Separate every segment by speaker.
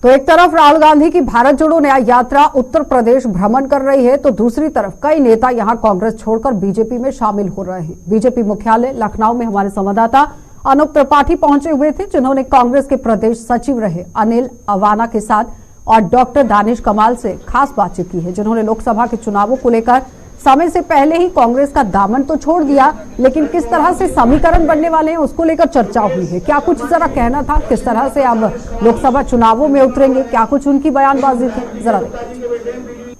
Speaker 1: तो एक तरफ राहुल गांधी की भारत जोड़ो न्याय यात्रा उत्तर प्रदेश भ्रमण कर रही है, तो दूसरी तरफ कई नेता यहां कांग्रेस छोड़कर बीजेपी में शामिल हो रहे हैं। बीजेपी मुख्यालय लखनऊ में हमारे संवाददाता अनूप त्रिपाठी पहुंचे हुए थे, जिन्होंने कांग्रेस के प्रदेश सचिव रहे अनिल अवाना के साथ और डॉक्टर दानिश कमाल से खास बातचीत की है, जिन्होंने लोकसभा के चुनावों को लेकर समय से पहले ही कांग्रेस का दामन तो छोड़ दिया, लेकिन किस तरह से समीकरण बनने वाले हैं उसको लेकर चर्चा हुई है। क्या कुछ जरा कहना था, किस तरह से अब लोकसभा चुनावों में उतरेंगे, क्या कुछ उनकी बयानबाजी थी, जरा देखिए।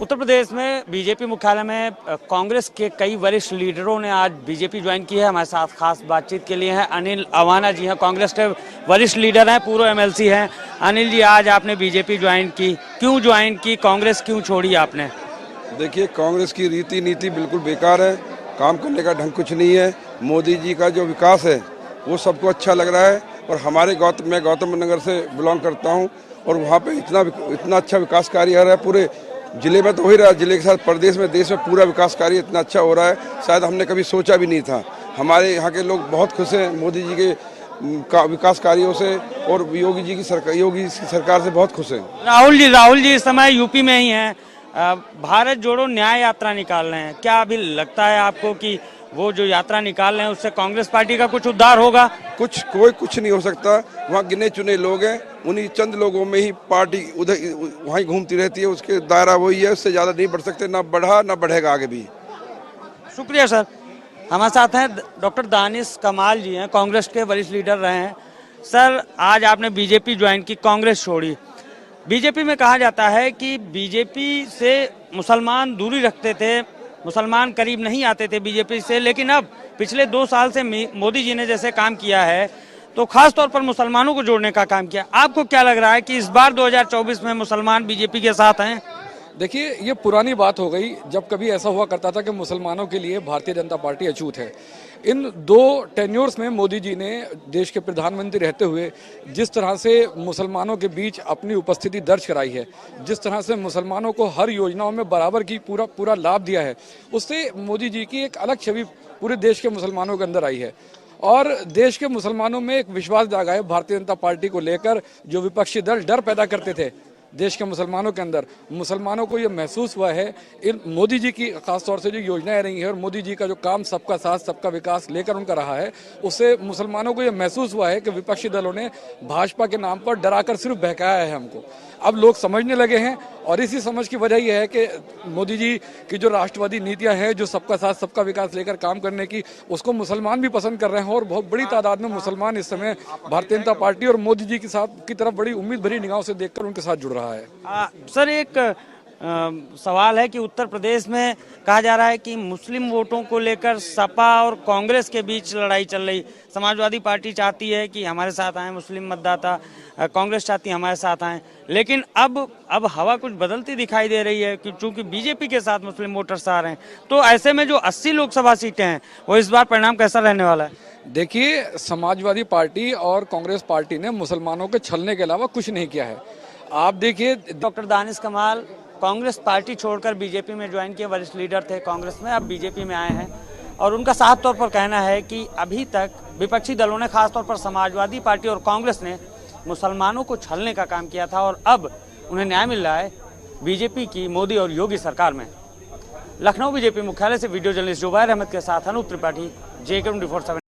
Speaker 2: उत्तर प्रदेश में बीजेपी मुख्यालय में कांग्रेस के कई वरिष्ठ लीडरों ने आज बीजेपी ज्वाइन की है। हमारे साथ खास बातचीत के लिए हैं अनिल अवाना जी हैं, कांग्रेस के वरिष्ठ लीडर हैं, पूर्व एमएलसी हैं। अनिल जी, आज आपने बीजेपी ज्वाइन की, क्यों ज्वाइन की, कांग्रेस क्यों छोड़ी आपने?
Speaker 3: देखिए, कांग्रेस की रीति नीति बिल्कुल बेकार है, काम करने का ढंग कुछ नहीं है। मोदी जी का जो विकास है वो सबको अच्छा लग रहा है, और हमारे मैं गौतम नगर से बिलोंग करता हूँ, और वहाँ पे इतना अच्छा विकास कार्य हो रहा है। पूरे जिले में तो हो ही रहा है, जिले के साथ प्रदेश में, देश में पूरा विकास कार्य इतना अच्छा हो रहा है, शायद हमने कभी सोचा भी नहीं था। हमारे यहाँ के लोग बहुत खुश हैं मोदी जी के विकास कार्यों से, और योगी जी की सरकार से बहुत खुश हैं।
Speaker 2: राहुल जी इस समय यूपी में ही हैं, भारत जोड़ो न्याय यात्रा निकाल रहे हैं। क्या अभी लगता है आपको कि वो जो यात्रा निकाल रहे हैं उससे कांग्रेस पार्टी का कुछ उद्धार होगा?
Speaker 3: कुछ नहीं हो सकता। वहाँ गिने चुने लोग हैं, उन्हीं चंद लोगों में ही पार्टी उधर वहीं घूमती रहती है, उसके दायरा वही है, उससे ज्यादा नहीं बढ़ सकते, ना बढ़ा ना बढ़ेगा आगे भी।
Speaker 2: शुक्रिया सर। हमारे साथ हैं डॉक्टर दानिश कमाल जी हैं, कांग्रेस के वरिष्ठ लीडर रहे हैं। सर, आज आपने बीजेपी ज्वाइन की, कांग्रेस छोड़ी। बीजेपी में कहा जाता है कि बीजेपी से मुसलमान दूरी रखते थे, मुसलमान करीब नहीं आते थे बीजेपी से, लेकिन अब पिछले 2 साल से मोदी जी ने जैसे काम किया है तो खास तौर पर मुसलमानों को जोड़ने का काम किया। आपको क्या लग रहा है कि इस बार 2024 में मुसलमान बीजेपी के साथ हैं?
Speaker 4: देखिए, ये पुरानी बात हो गई, जब कभी ऐसा हुआ करता था कि मुसलमानों के लिए भारतीय जनता पार्टी अछूत है। इन 2 टेन्योर्स में मोदी जी ने देश के प्रधानमंत्री रहते हुए जिस तरह से मुसलमानों के बीच अपनी उपस्थिति दर्ज कराई है, जिस तरह से मुसलमानों को हर योजनाओं में बराबर की पूरा लाभ दिया है, उससे मोदी जी की एक अलग छवि पूरे देश के मुसलमानों के अंदर आई है, और देश के मुसलमानों में एक विश्वास जागा है भारतीय जनता पार्टी को लेकर। जो विपक्षी दल डर पैदा करते थे देश के मुसलमानों के अंदर, मुसलमानों को ये महसूस हुआ है इन मोदी जी की खासतौर से जो योजनाएं रही हैं और मोदी जी का जो काम सबका साथ सबका विकास लेकर उनका रहा है, उससे मुसलमानों को ये महसूस हुआ है कि विपक्षी दलों ने भाजपा के नाम पर डराकर सिर्फ बहकाया है हमको। अब लोग समझने लगे हैं, और इसी समझ की वजह यह है कि मोदी जी की जो राष्ट्रवादी नीतियां हैं, जो सबका साथ सबका विकास लेकर काम करने की, उसको मुसलमान भी पसंद कर रहे हैं, और बहुत बड़ी तादाद में मुसलमान इस समय भारतीय जनता पार्टी और मोदी जी की तरफ बड़ी उम्मीद भरी निगाहों से देखकर उनके साथ जुड़ रहा है।
Speaker 2: सर, एक सवाल है कि उत्तर प्रदेश में कहा जा रहा है कि मुस्लिम वोटों को लेकर सपा और कांग्रेस के बीच लड़ाई चल रही। समाजवादी पार्टी चाहती है कि हमारे साथ आए मुस्लिम मतदाता, कांग्रेस चाहती है हमारे साथ आए, लेकिन अब हवा कुछ बदलती दिखाई दे रही है कि चूंकि बीजेपी के साथ मुस्लिम वोटर्स आ रहे हैं, तो ऐसे में जो 80 लोकसभा सीटें हैं वो इस बार परिणाम कैसा रहने वाला है?
Speaker 4: देखिए, समाजवादी पार्टी और कांग्रेस पार्टी ने मुसलमानों के छलने के अलावा कुछ नहीं किया है। आप देखिए,
Speaker 2: डॉक्टर दानिश कमाल कांग्रेस पार्टी छोड़कर बीजेपी में ज्वाइन किए, वरिष्ठ लीडर थे कांग्रेस में, अब बीजेपी में आए हैं, और उनका साफ तौर पर कहना है कि अभी तक विपक्षी दलों ने, खासतौर पर समाजवादी पार्टी और कांग्रेस ने मुसलमानों को छलने का काम किया था, और अब उन्हें न्याय मिल रहा है बीजेपी की मोदी और योगी सरकार में। लखनऊ बीजेपी मुख्यालय से वीडियो जर्नलिस्ट जुबैर अहमद के साथ अनूप त्रिपाठी, JK24।